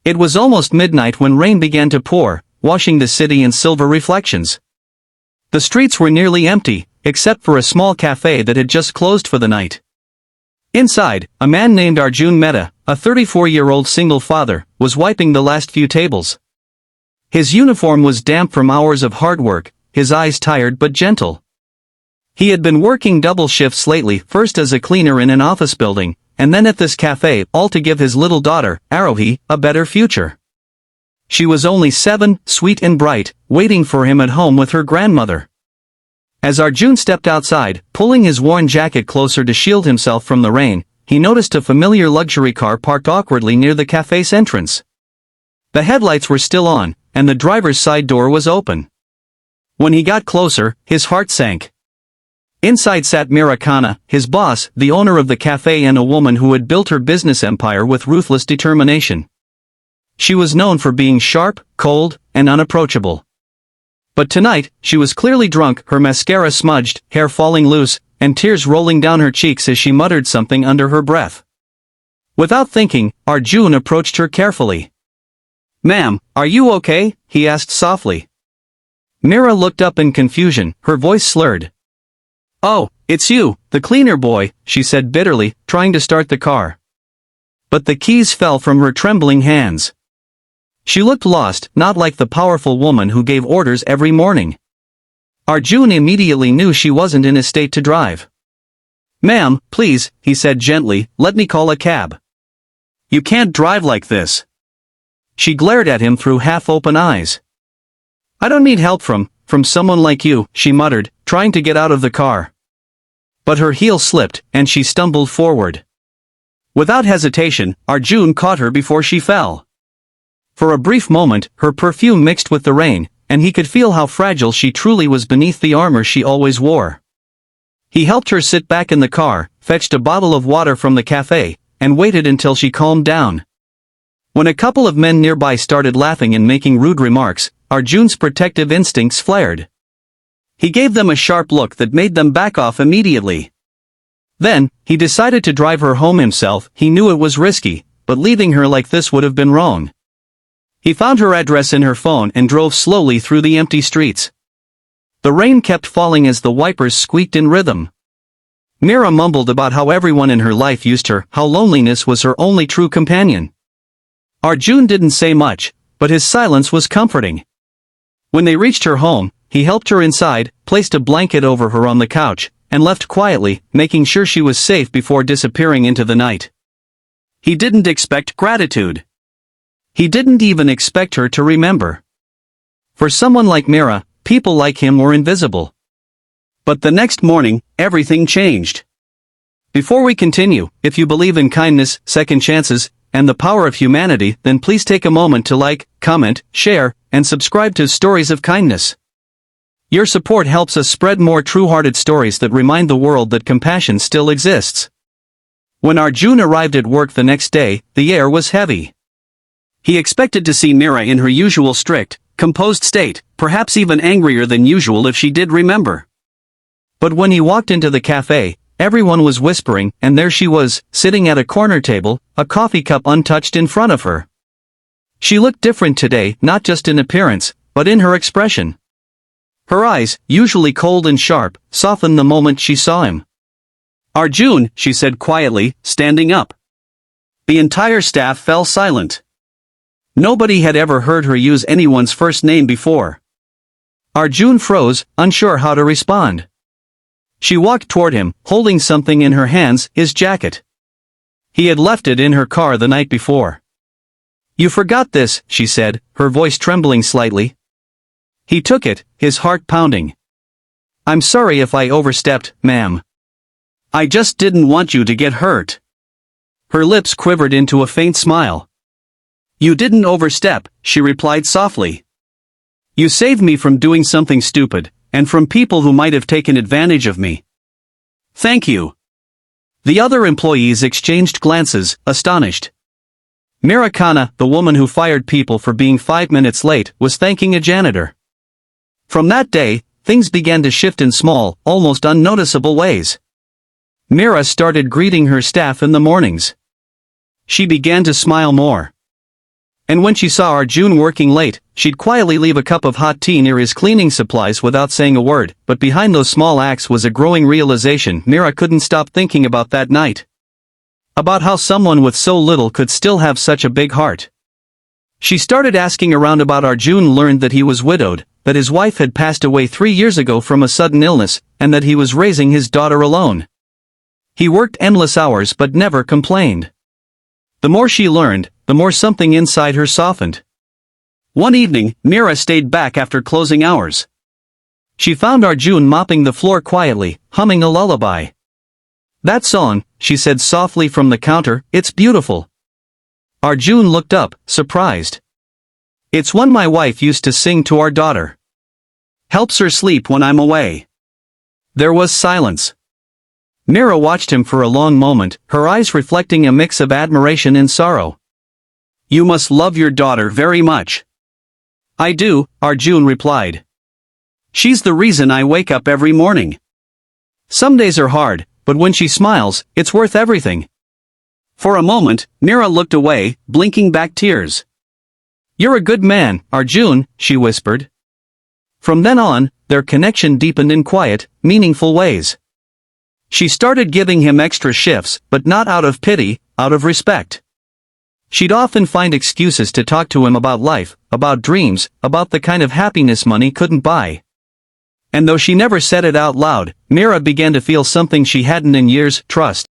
It was almost midnight when rain began to pour, washing the city in silver reflections. The streets were nearly empty, except for a small cafe that had just closed for the night. Inside, a man named Arjun Mehta, a 34-year-old single father, was wiping the last few tables. His uniform was damp from hours of hard work, his eyes tired but gentle. He had been working double shifts lately, first as a cleaner in an office building, and then at this cafe, all to give his little daughter, Arohi, a better future. She was only 7, sweet and bright, waiting for him at home with her grandmother. As Arjun stepped outside, pulling his worn jacket closer to shield himself from the rain, he noticed a familiar luxury car parked awkwardly near the cafe's entrance. The headlights were still on, and the driver's side door was open. When he got closer, his heart sank. Inside sat Meera Khanna, his boss, the owner of the cafe, and a woman who had built her business empire with ruthless determination. She was known for being sharp, cold, and unapproachable. But tonight, she was clearly drunk, her mascara smudged, hair falling loose, and tears rolling down her cheeks as she muttered something under her breath. Without thinking, Arjun approached her carefully. "Ma'am, are you okay?" he asked softly. Meera looked up in confusion, her voice slurred. "Oh, it's you, the cleaner boy," she said bitterly, trying to start the car. But the keys fell from her trembling hands. She looked lost, not like the powerful woman who gave orders every morning. Arjun immediately knew she wasn't in a state to drive. "Ma'am, please," he said gently, "let me call a cab." "You can't drive like this." She glared at him through half-open eyes. "I don't need help from someone like you," she muttered, trying to get out of the car. But her heel slipped, and she stumbled forward. Without hesitation, Arjun caught her before she fell. For a brief moment, her perfume mixed with the rain, and he could feel how fragile she truly was beneath the armor she always wore. He helped her sit back in the car, fetched a bottle of water from the cafe, and waited until she calmed down. When a couple of men nearby started laughing and making rude remarks, Arjun's protective instincts flared. He gave them a sharp look that made them back off immediately. Then, he decided to drive her home himself. He knew it was risky, but leaving her like this would have been wrong. He found her address in her phone and drove slowly through the empty streets. The rain kept falling as the wipers squeaked in rhythm. Meera mumbled about how everyone in her life used her, how loneliness was her only true companion. Arjun didn't say much, but his silence was comforting. When they reached her home, he helped her inside, placed a blanket over her on the couch, and left quietly, making sure she was safe before disappearing into the night. He didn't expect gratitude. He didn't even expect her to remember. For someone like Meera, people like him were invisible. But the next morning, everything changed. Before we continue, if you believe in kindness, second chances, and the power of humanity, then please take a moment to like, comment, share, and subscribe to Stories of Kindness. Your support helps us spread more true-hearted stories that remind the world that compassion still exists. When Arjun arrived at work the next day, the air was heavy. He expected to see Meera in her usual strict, composed state, perhaps even angrier than usual if she did remember. But when he walked into the cafe, everyone was whispering, and there she was, sitting at a corner table, a coffee cup untouched in front of her. She looked different today, not just in appearance, but in her expression. Her eyes, usually cold and sharp, softened the moment she saw him. "Arjun," she said quietly, standing up. The entire staff fell silent. Nobody had ever heard her use anyone's first name before. Arjun froze, unsure how to respond. She walked toward him, holding something in her hands, his jacket. He had left it in her car the night before. "You forgot this," she said, her voice trembling slightly. He took it, his heart pounding. "I'm sorry if I overstepped, ma'am. I just didn't want you to get hurt." Her lips quivered into a faint smile. "You didn't overstep," she replied softly. "You saved me from doing something stupid, and from people who might have taken advantage of me. Thank you." The other employees exchanged glances, astonished. Meera Khanna, the woman who fired people for being 5 minutes late, was thanking a janitor. From that day, things began to shift in small, almost unnoticeable ways. Meera started greeting her staff in the mornings. She began to smile more. And when she saw Arjun working late, she'd quietly leave a cup of hot tea near his cleaning supplies without saying a word. But behind those small acts was a growing realization Mira couldn't stop thinking about that night. About how someone with so little could still have such a big heart. She started asking around about Arjun, learned that he was widowed, that his wife had passed away 3 years ago from a sudden illness, and that he was raising his daughter alone. He worked endless hours but never complained. The more she learned, the more something inside her softened. One evening, Mira stayed back after closing hours. She found Arjun mopping the floor quietly, humming a lullaby. "That song," she said softly from the counter, "it's beautiful." Arjun looked up, surprised. "It's one my wife used to sing to our daughter. Helps her sleep when I'm away." There was silence. Mira watched him for a long moment, her eyes reflecting a mix of admiration and sorrow. "You must love your daughter very much." "I do," Arjun replied. "She's the reason I wake up every morning. Some days are hard, but when she smiles, it's worth everything." For a moment, Mira looked away, blinking back tears. "You're a good man, Arjun," she whispered. From then on, their connection deepened in quiet, meaningful ways. She started giving him extra shifts, but not out of pity, out of respect. She'd often find excuses to talk to him about life, about dreams, about the kind of happiness money couldn't buy. And though she never said it out loud, Mira began to feel something she hadn't in years: trust.